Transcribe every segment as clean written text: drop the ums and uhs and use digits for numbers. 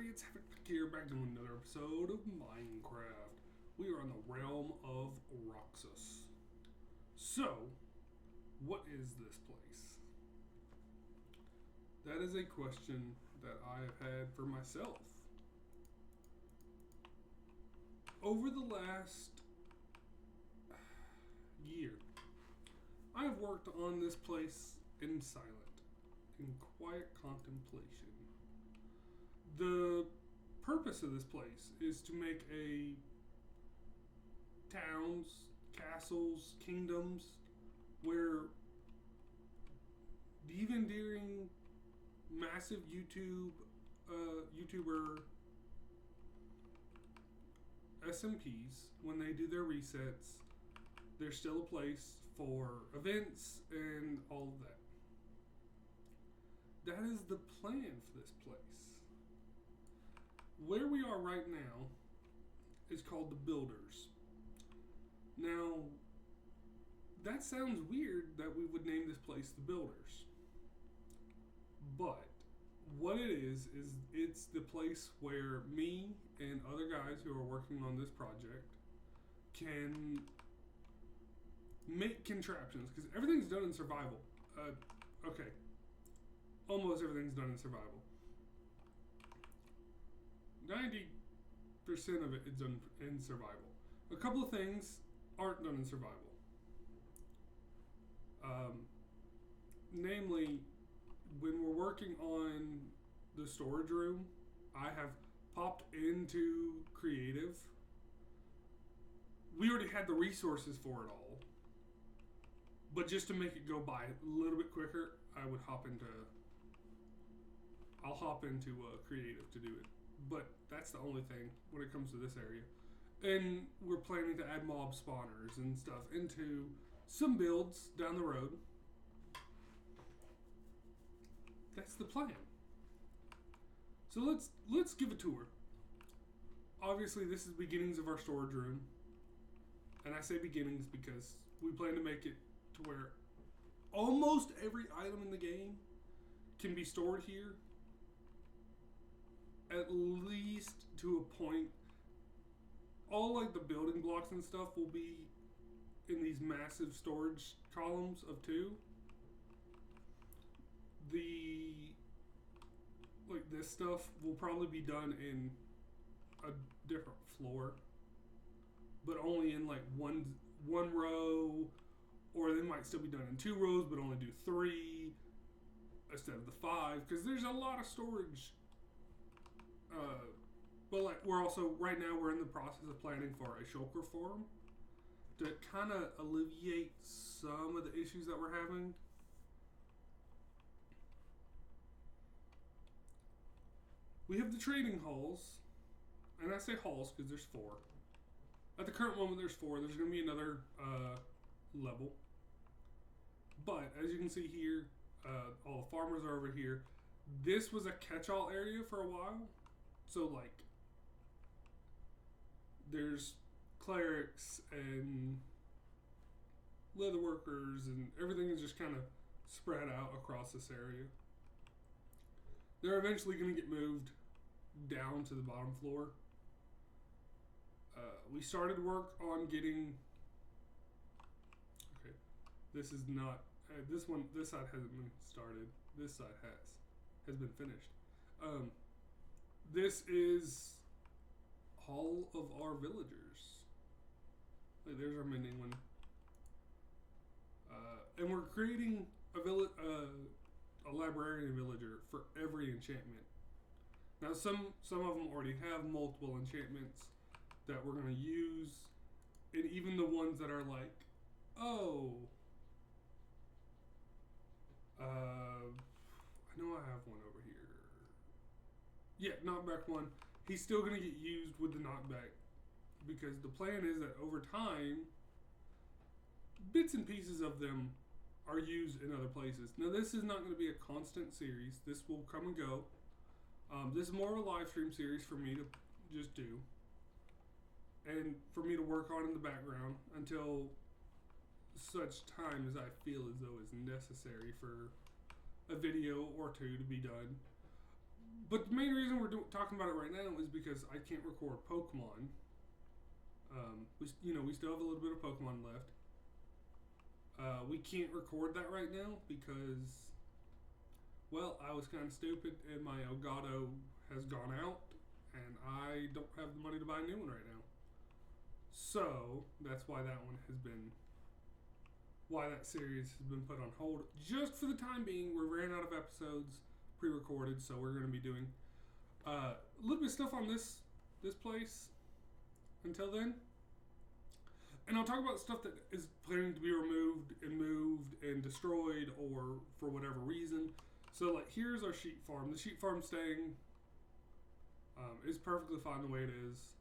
It's Havoc here, back to another episode of Minecraft. We are on the Realm of Ruxisos. So, what is this place? That is a question that I have had for myself. Over the last year, I have worked on this place in silence, in quiet contemplation. The purpose of this place is to make a towns, castles, kingdoms where even during massive YouTuber SMPs, when they do their resets, there's still a place for events and all of that. That is the plan for this place. Where we are right now is called the Builders. Now, that sounds weird that we would name this place the Builders. But what it is it's the place where me and other guys who are working on this project can make contraptions, because everything's done in survival. Okay. Almost everything's done in survival. 90% of it is done in survival. A couple of things aren't done in survival. Namely, when we're working on the storage room, I have popped into creative. We already had the resources for it all. But just to make it go by a little bit quicker, I'll hop into creative to do it. But that's the only thing when it comes to this area. And we're planning to add mob spawners and stuff into some builds down the road. That's the plan. So let's give a tour. Obviously, this is beginnings of our storage room. And I say beginnings because we plan to make it to where almost every item in the game can be stored here. At least to a point. All like the building blocks and stuff will be in these massive storage columns of 2. This stuff will probably be done in a different floor, but only in like one row, or they might still be done in 2 rows but only do 3 instead of the 5, because there's a lot of storage. But like we're also right now we're in the process of planning for a shulker farm to kind of alleviate some of the issues that we're having. We have the trading halls, and I say halls because there's 4. At the current moment, there's 4. There's going to be another level. But as you can see here, all the farmers are over here. This was a catch-all area for a while. So, like, there's clerics and leather workers, and everything is just kind of spread out across this area. They're eventually going to get moved down to the bottom floor. We started work on getting... Okay, this is not... this side hasn't been started. This side has been finished. This is all of our villagers. There's our mending one. And we're creating a librarian villager for every enchantment. Now some of them already have multiple enchantments that we're going to use, and even the ones that are like, I know I have one over here. Yeah, knockback 1. He's still going to get used with the knockback, because the plan is that over time, bits and pieces of them are used in other places. Now, this is not going to be a constant series. This will come and go. This is more of a live stream series for me to just do, and for me to work on in the background until such time as I feel as though it's necessary for a video or 2 to be done. But the main reason we're talking about it right now is because I can't record Pokemon. We still have a little bit of Pokemon left. We can't record that right now because, well, I was kind of stupid and my Elgato has gone out and I don't have the money to buy a new one right now. So that's why that series has been put on hold just for the time being. We ran out of episodes pre-recorded, so we're going to be doing a little bit of stuff on this place until then. And I'll talk about stuff that is planning to be removed and moved and destroyed or for whatever reason. So, like, here's our sheep farm. The sheep farm staying is perfectly fine the way it is.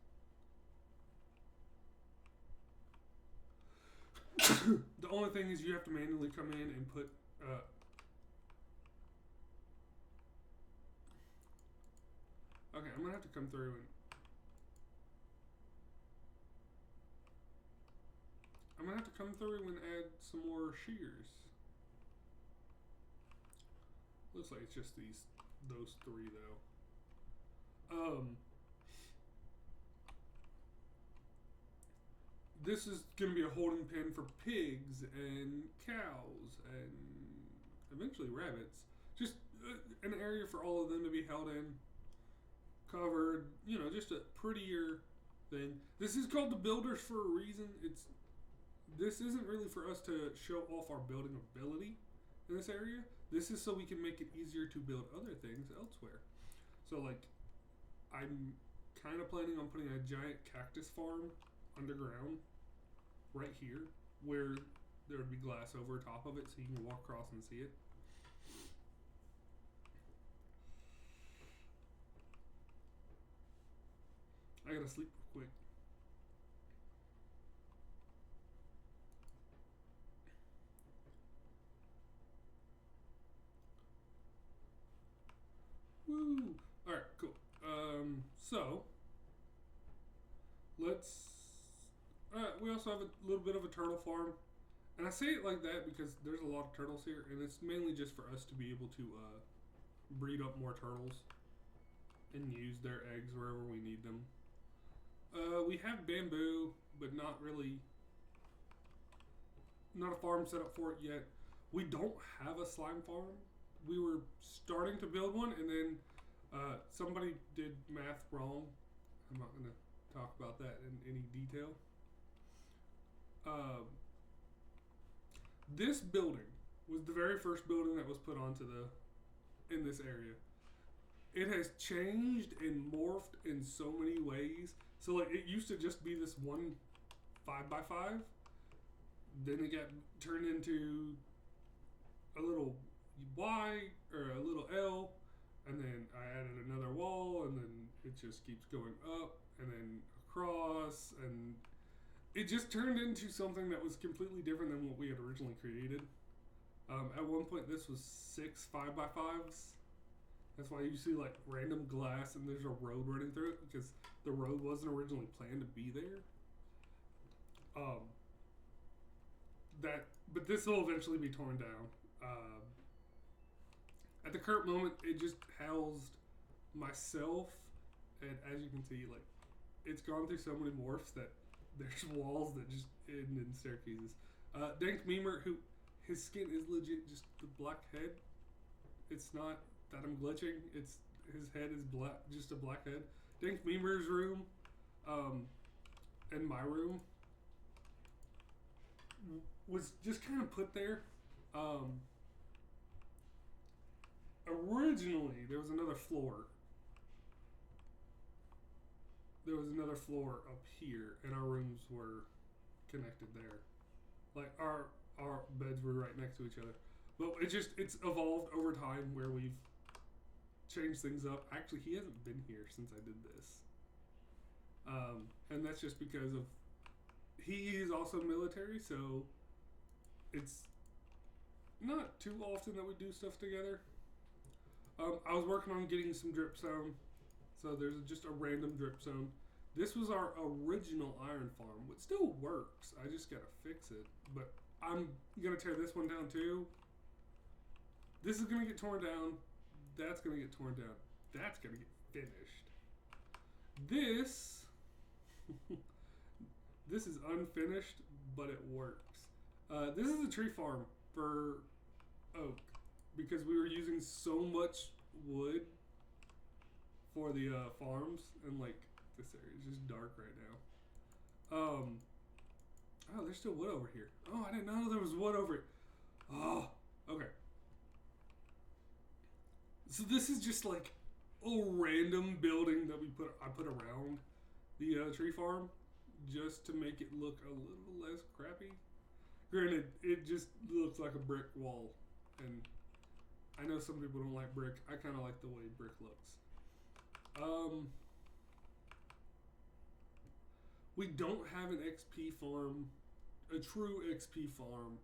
The only thing is you have to manually come in and put... okay, I'm going to have to come through and... I'm going to have to come through and add some more shears. Looks like it's just those three, though. This is going to be a holding pen for pigs and cows and eventually rabbits. Just an area for all of them to be held in, covered, just a prettier thing. This is called the Builders for a reason. This isn't really for us to show off our building ability in this area. This is so we can make it easier to build other things elsewhere. So, like, I'm kind of planning on putting a giant cactus farm underground right here where there would be glass over top of it so you can walk across and see it. I gotta sleep real quick. Woo! Alright, cool. So let's... we also have a little bit of a turtle farm. And I say it like that because there's a lot of turtles here, and it's mainly just for us to be able to breed up more turtles and use their eggs wherever we need them. We have bamboo, but not a farm set up for it yet. We don't have a slime farm. We were starting to build one, and then somebody did math wrong. I'm not going to talk about that in any detail. This building was the very first building that was put in this area. It has changed and morphed in so many ways. So, like, it used to just be this one 5x5. Then it got turned into a little Y or a little L, and then I added another wall, and then it just keeps going up and then across, and it just turned into something that was completely different than what we had originally created. At one point, this was 6 5x5s. That's why you see like random glass and there's a road running through it, because the road wasn't originally planned to be there. But this will eventually be torn down. At the current moment, it just housed myself, and as you can see, like, it's gone through so many morphs that there's walls that just end in staircases. Dank Memer, who his skin is legit just the black head. It's not that I'm glitching. It's his head is black, just a black head. Dank Memer's room, and my room was just kind of put there. Originally, there was another floor. There was another floor up here, and our rooms were connected there. Like, our beds were right next to each other. But it's evolved over time where we've changed things up. Actually, he hasn't been here since I did this. And that's just because of... He is also military, so it's not too often that we do stuff together. I was working on getting some drip zone. So there's just a random drip zone. This was our original iron farm, which still works. I just gotta fix it. But I'm gonna tear this one down too. This is gonna get torn down. That's gonna get torn down. that's gonna get finished. This, this is unfinished, but it works. This is a tree farm for oak because we were using so much wood for the farms, and like this area is just dark right now. Oh, there's still wood over here. Oh, I didn't know there was wood over it. Oh, okay. So this is just like a random building that I put around the tree farm just to make it look a little less crappy. Granted, it just looks like a brick wall, and I know some people don't like brick. I kind of like the way brick looks. We don't have an XP farm, a true XP farm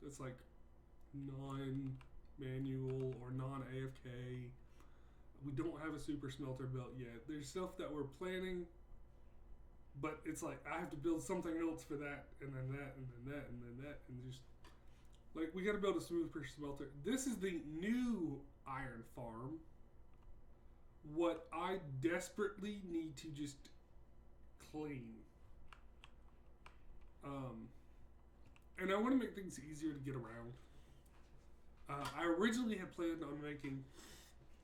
that's like non-manual or non-AFK. We don't have a super smelter built yet. There's stuff that we're planning, but it's like I have to build something else for that, and then that, and then that, and then that, and just like we got to build a super smelter. This is the new iron farm. What I desperately need to just clean. And I want to make things easier to get around. I originally had planned on making,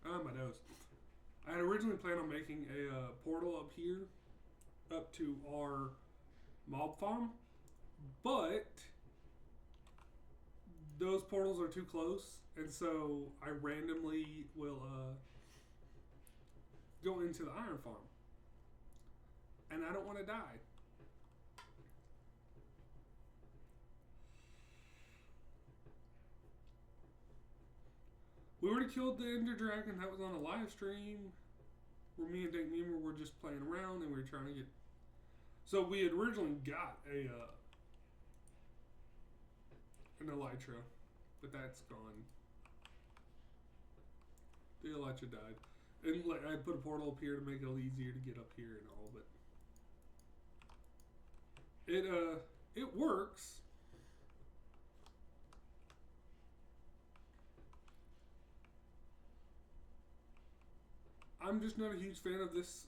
my nose. I had originally planned on making a portal up here, up to our mob farm, but those portals are too close, and so I randomly will go into the iron farm, and I don't want to die. We already killed the Ender Dragon. That was on a live stream where me and Dank Nemo were just playing around, and we were trying to get. So we had originally got an Elytra, but that's gone. The Elytra died, and like I put a portal up here to make it a little easier to get up here and all, but it works. I'm just not a huge fan of this.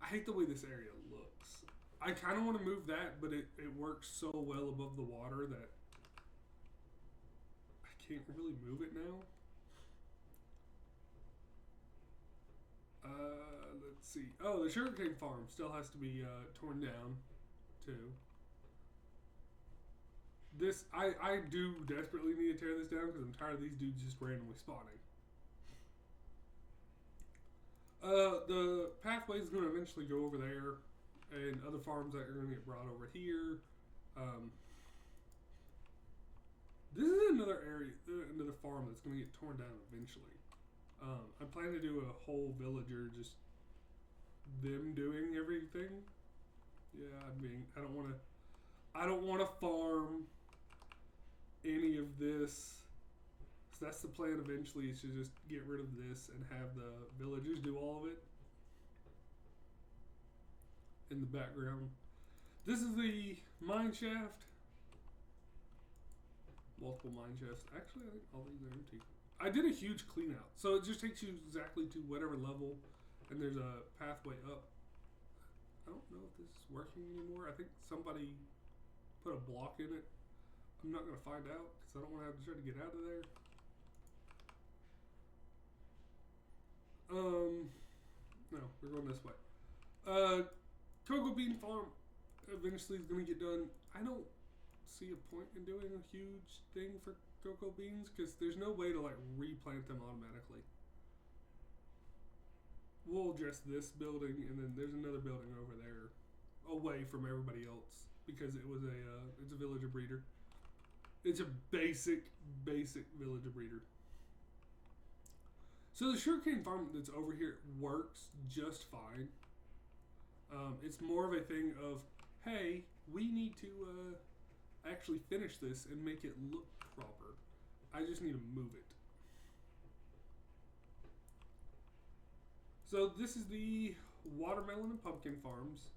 I hate the way this area looks. I kind of want to move that, but it works so well above the water that I can't really move it now. Let's see. Oh, the sugarcane farm still has to be torn down, too. This, I do desperately need to tear this down because I'm tired of these dudes just randomly spawning. The pathway is going to eventually go over there, and other farms that are going to get brought over here. This is another area, another farm that's going to get torn down eventually. I plan to do a whole villager, just them doing everything. Yeah, I don't want to farm any of this. So that's the plan eventually, is to just get rid of this and have the villagers do all of it in the background. This is the mine shaft. Multiple mine shafts. Actually, I think all these are empty. I did a huge clean out, so it just takes you exactly to whatever level, and there's a pathway up. I don't know if this is working anymore. I think somebody put a block in it. I'm not going to find out because I don't want to have to try to get out of there. No, we're going this way. Cocoa bean farm eventually is going to get done. I don't see a point in doing a huge thing for cocoa beans because there's no way to like replant them automatically. We'll address this building, and then there's another building over there away from everybody else because it's a villager breeder. It's a basic villager breeder. So the sugarcane farm that's over here works just fine. It's more of a thing of, hey, we need to actually finish this and make it look proper. I just need to move it. So this is the watermelon and pumpkin farms.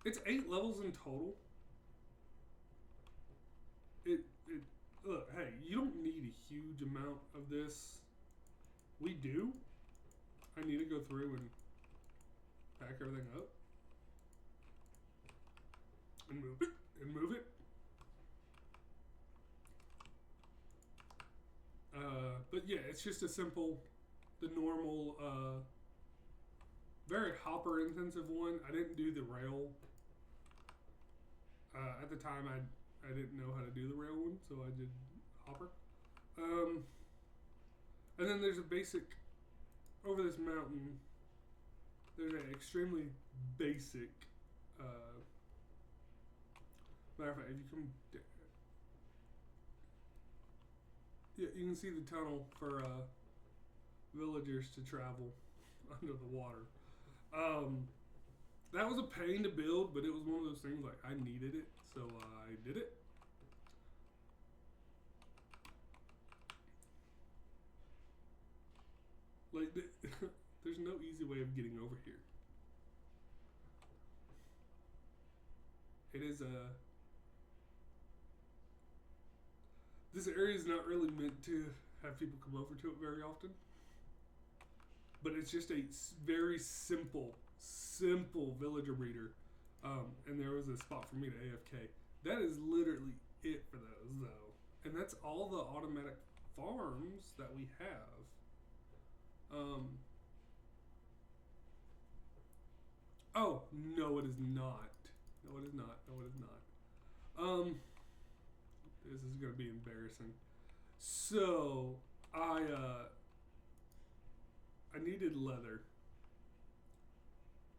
It's 8 levels in total. huge amount of this. We do. I need to go through and pack everything up. And move it. And move it. But yeah, it's just a simple, the normal, very hopper intensive one. I didn't do the rail. At the time, I didn't know how to do the rail one, so I did hopper. And then there's a basic, over this mountain, there's an extremely basic, matter of fact, if you come, yeah, you can see the tunnel for villagers to travel under the water. That was a pain to build, but it was one of those things like I needed it, so I did it. Like, there's no easy way of getting over here. It is this area is not really meant to have people come over to it very often. But it's just a very simple villager breeder. And there was a spot for me to AFK. That is literally it for those, though. And that's all the automatic farms that we have. Oh, no, it is not. No, it is not. No, it is not. This is going to be embarrassing. So, I needed leather.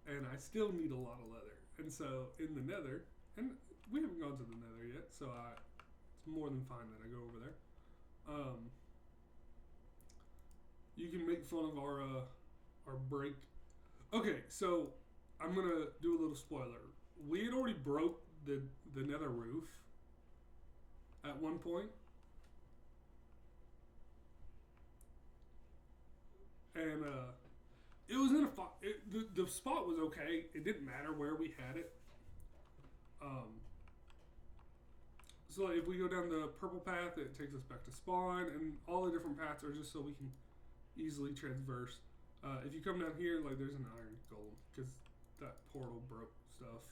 And I still need a lot of leather. And so, in the nether, and we haven't gone to the nether yet, so it's more than fine that I go over there. You can make fun of our break. Okay, so I'm gonna do a little spoiler. We had already broke the nether roof at one point, and it was in a the spot was okay. It didn't matter where we had it. So if we go down the purple path, it takes us back to spawn, and all the different paths are just so we can easily transverse. If you come down here, like there's an iron golem because that portal broke stuff.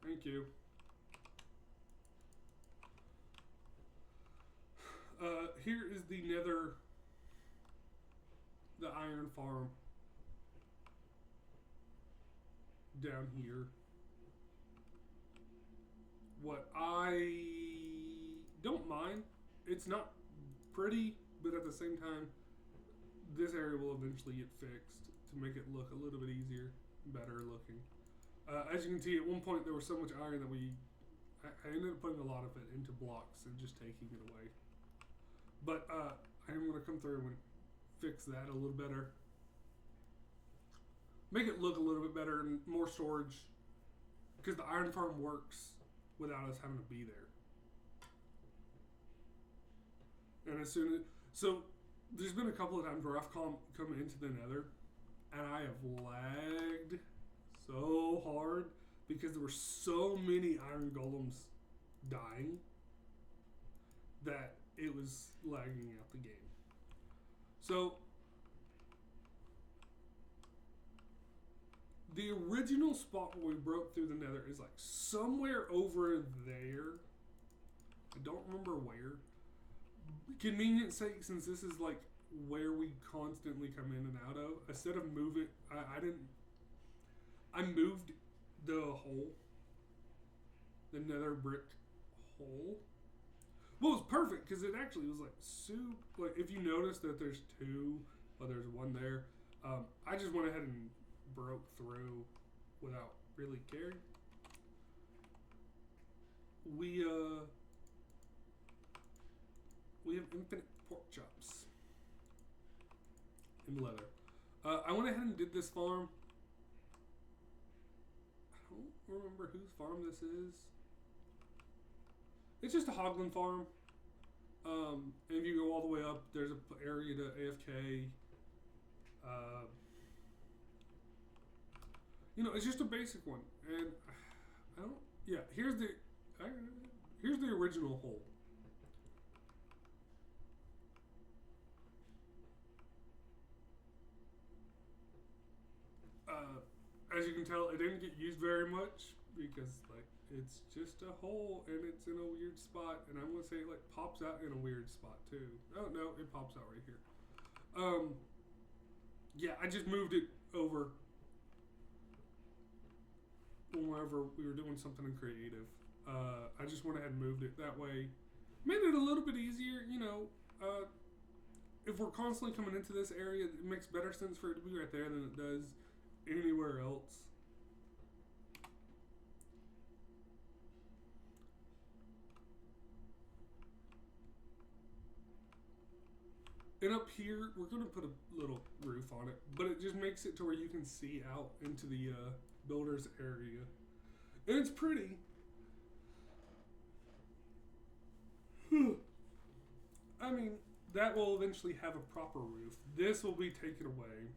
Thank you. Here is the nether, the iron farm down here. What I don't mind, it's not pretty, but at the same time, this area will eventually get fixed to make it look a little bit easier, better looking. As you can see, at one point there was so much iron that I ended up putting a lot of it into blocks and just taking it away. But I am going to come through and fix that a little better. Make it look a little bit better and more storage. Because the iron farm works without us having to be there. And as soon as... So, there's been a couple of times where I've come into the nether and I have lagged so hard because there were so many iron golems dying that it was lagging out the game. So, the original spot where we broke through the nether is like somewhere over there. I don't remember where. Convenience sake, since this is like where we constantly come in and out of, instead of moving, I moved the hole, the nether brick hole. Well, it was perfect because it actually was like soup. Like if you notice that there's two, or there's one there, I just went ahead and broke through without really caring. We have infinite pork chops and leather. I went ahead and did this farm. I don't remember whose farm this is. It's just a hoglin farm. And if you go all the way up, there's an area to AFK. It's just a basic one, and I don't. Yeah, uh, here's the original hole. As you can tell, it didn't get used very much because like it's just a hole and it's in a weird spot, and I'm gonna say it like pops out in a weird spot too. Oh no, it pops out right here. Yeah, I just moved it over whenever we were doing something creative. I just went ahead and moved it that way. Made it a little bit easier, if we're constantly coming into this area, it makes better sense for it to be right there than it does anywhere else. And up here, we're going to put a little roof on it, but it just makes it to where you can see out into the builder's area. And it's pretty. I mean, that will eventually have a proper roof. This will be taken away.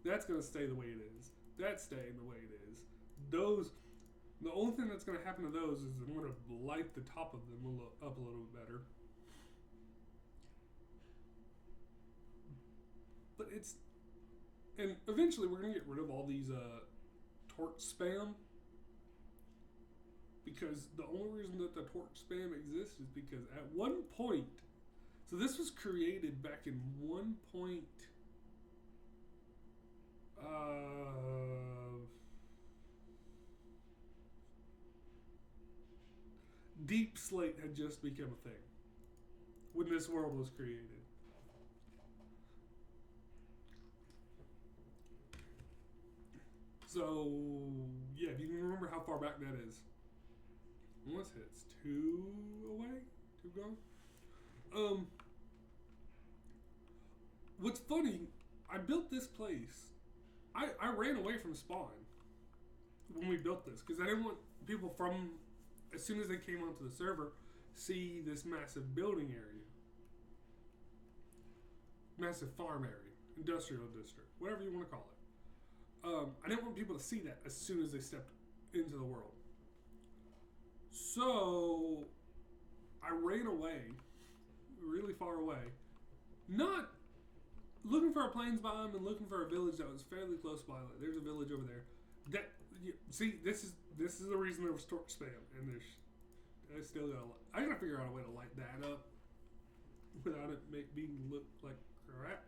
That's going to stay the way it is. That's staying the way it is. The only thing that's going to happen to those is I'm going to light the top of them up a little bit better. But and eventually we're going to get rid of all these torch spam. Because the only reason that the torch spam exists is because at one point, so this was created back in 1. Deep Slate had just become a thing when this world was created. So, yeah, if you can remember how far back that is. What's it? It's 2 away? 2 gone? What's funny, I built this place. I ran away from spawn when we built this because I didn't want people from, as soon as they came onto the server, see this massive building area. Massive farm area. Industrial district. Whatever you want to call it. I didn't want people to see that as soon as they stepped into the world. So, I ran away, really far away, not looking for a plains biome and looking for a village that was fairly close by. Like, there's a village over there. See, this is the reason there was torch spam, and I still I gotta figure out a way to light that up without it being look like crap.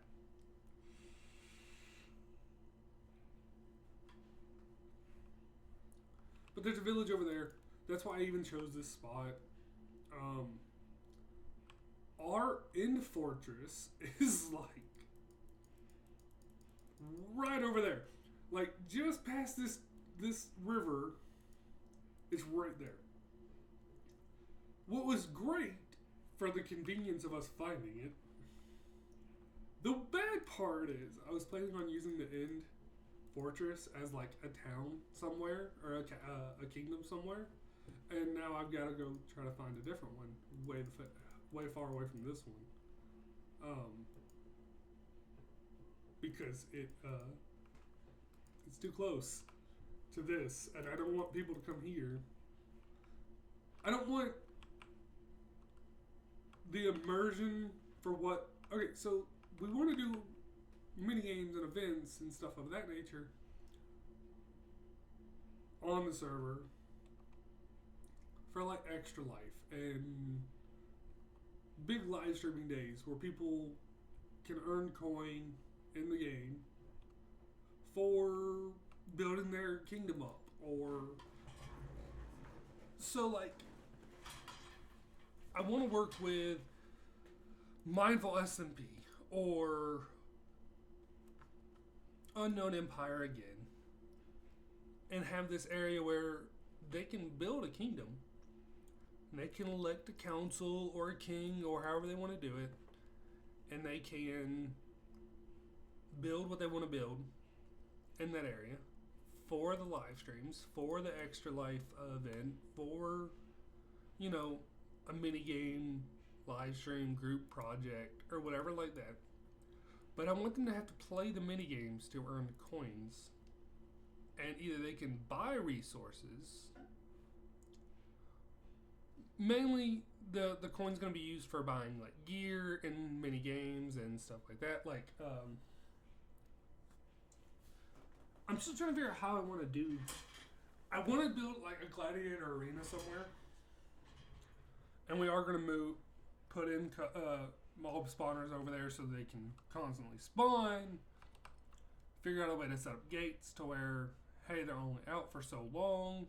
But there's a village over there. That's why I even chose this spot. Our end fortress is like right over there. Like just past this river. It's right there. What was great for the convenience of us finding it. The bad part is I was planning on using the end fortress as like a town somewhere or a kingdom somewhere, and now I've got to go try to find a different one way far away from this one, because it's too close to this, and I don't want people to come here. I don't want the immersion for what. Okay, so we want to do mini games and events and stuff of that nature on the server for like extra life and big live streaming days where people can earn coin in the game for building their kingdom up, or so like I want to work with Mindful SMP or Unknown Empire again and have this area where they can build a kingdom and they can elect a council or a king or however they want to do it, and they can build what they want to build in that area for the live streams, for the extra life event, for a mini game live stream group project or whatever like that. But I want them to have to play the mini games to earn coins. and either they can buy resources. Mainly, the coin's going to be used for buying like gear and mini games and stuff like that. Like, I'm still trying to figure out how I want to do. I want to build like a gladiator arena somewhere, and we are going to put in mob spawners over there so they can constantly spawn. Figure out a way to set up gates to where, hey, they're only out for so long,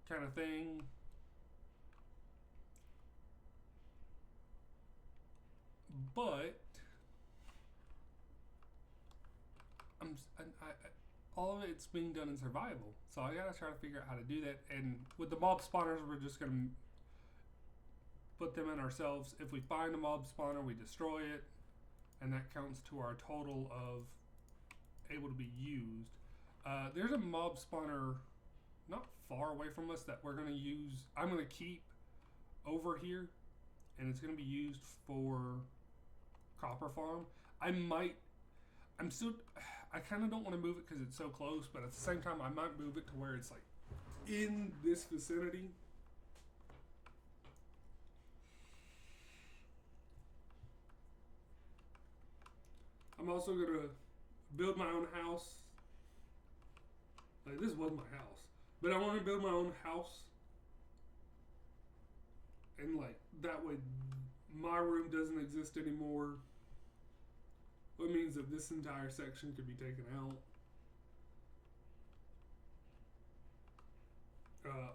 kind of thing. But all of it's being done in survival, so I gotta try to figure out how to do that. And with the mob spawners, we're just gonna put them in ourselves. If we find a mob spawner, we destroy it, and that counts to our total of able to be used. There's a mob spawner not far away from us that we're gonna use. I'm gonna keep over here, and it's gonna be used for copper farm. I kind of don't want to move it because it's so close, but at the same time, I might move it to where it's like in this vicinity. I'm also going to build my own house. Like, this was my house, but I want to build my own house. And like, that way my room doesn't exist anymore. What means that this entire section could be taken out.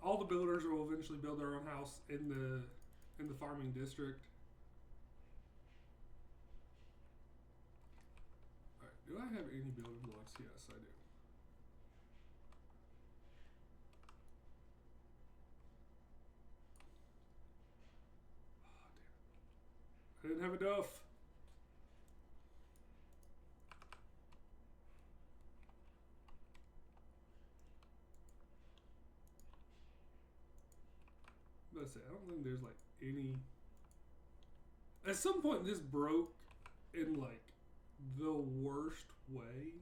All the builders will eventually build their own house in the farming district. Alright, do I have any building blocks? Yes, I do. Oh, damn. I didn't have enough. Let's say, I don't think there's like any. At some point, this broke in like the worst way.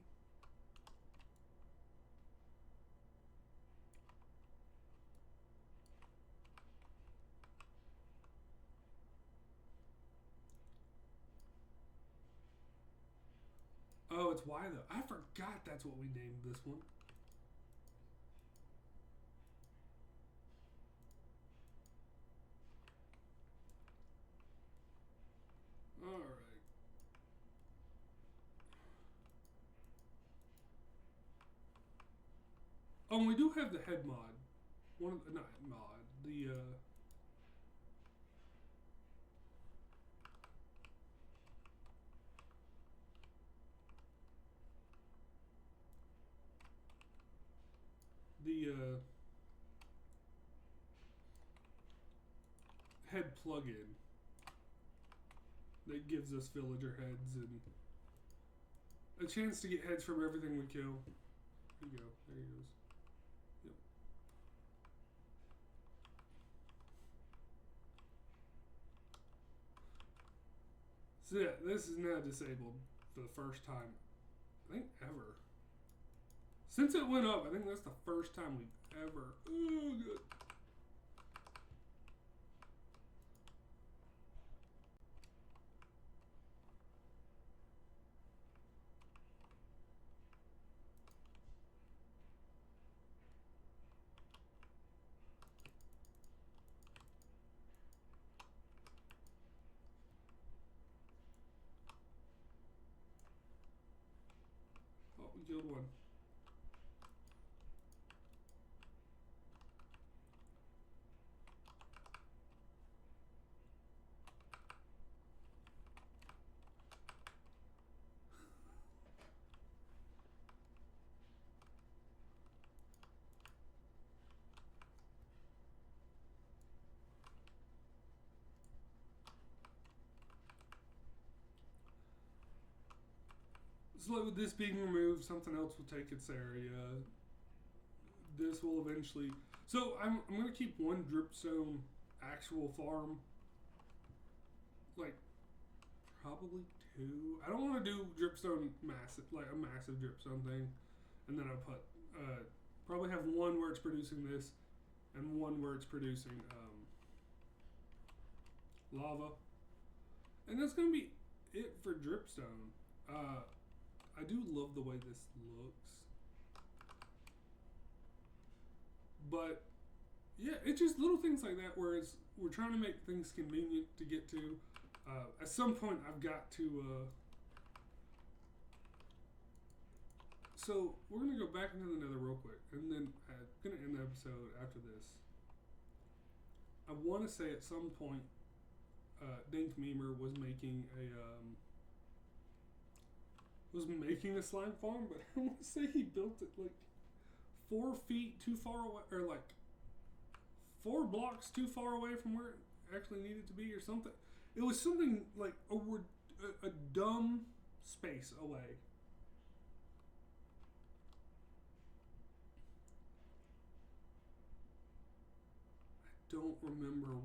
Oh, it's why though. I forgot that's what we named this one. Alright. Oh, and we do have the head mod. One of the, not mod, the head plugin that gives us villager heads and a chance to get heads from everything we kill. There you go. There he goes. Yep. So yeah, this is now disabled for the first time, I think, ever. Since it went up, I think that's the first time we've ever. Oh, good. Oh, we killed one. So like with this being removed, something else will take its area. This will eventually. So I'm gonna keep one dripstone actual farm. Like probably two. I don't want to do dripstone massive, like a massive dripstone thing. and then I put probably have one where it's producing this, and one where it's producing lava, and that's gonna be it for dripstone. I do love the way this looks, but yeah, it's just little things like that where we're trying to make things convenient to get to. At some point, I've got to. So we're gonna go back into the Nether real quick, and then I'm gonna end the episode after this. I want to say at some point, Dank Memer was making a slime farm, but I want to say he built it like 4 feet too far away, or like 4 blocks too far away from where it actually needed to be, or something. It was something like a dumb space away. I don't remember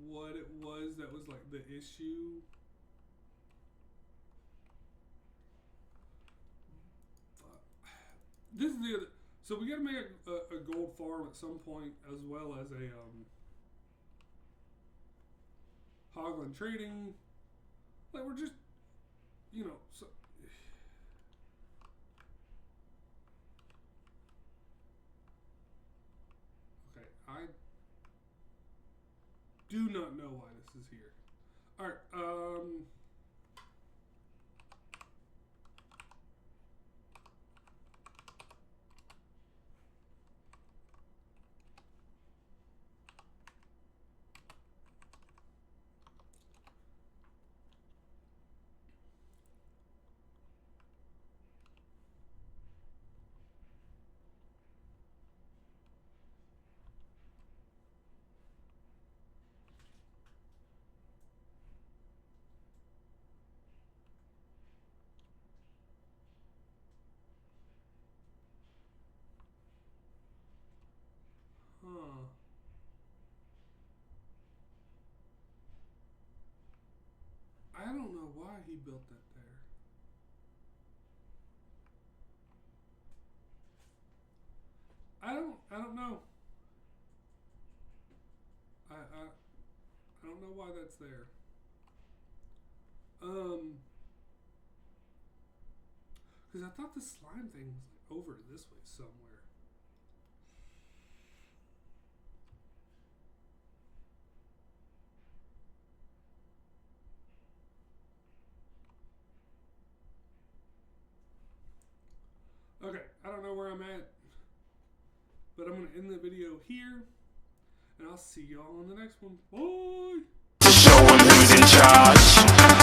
what it was that was like the issue. This is the other. So we got to make a gold farm at some point, as well as a Hogland trading. Like we're just, so. Okay, I do not know why this is here. All right, huh. I don't know why he built that there. I don't know. I don't know why that's there. Because I thought the slime thing was like over this way somewhere. Okay, I don't know where I'm at, but I'm going to end the video here, and I'll see y'all on the next one. Bye! Show 'em who's in charge.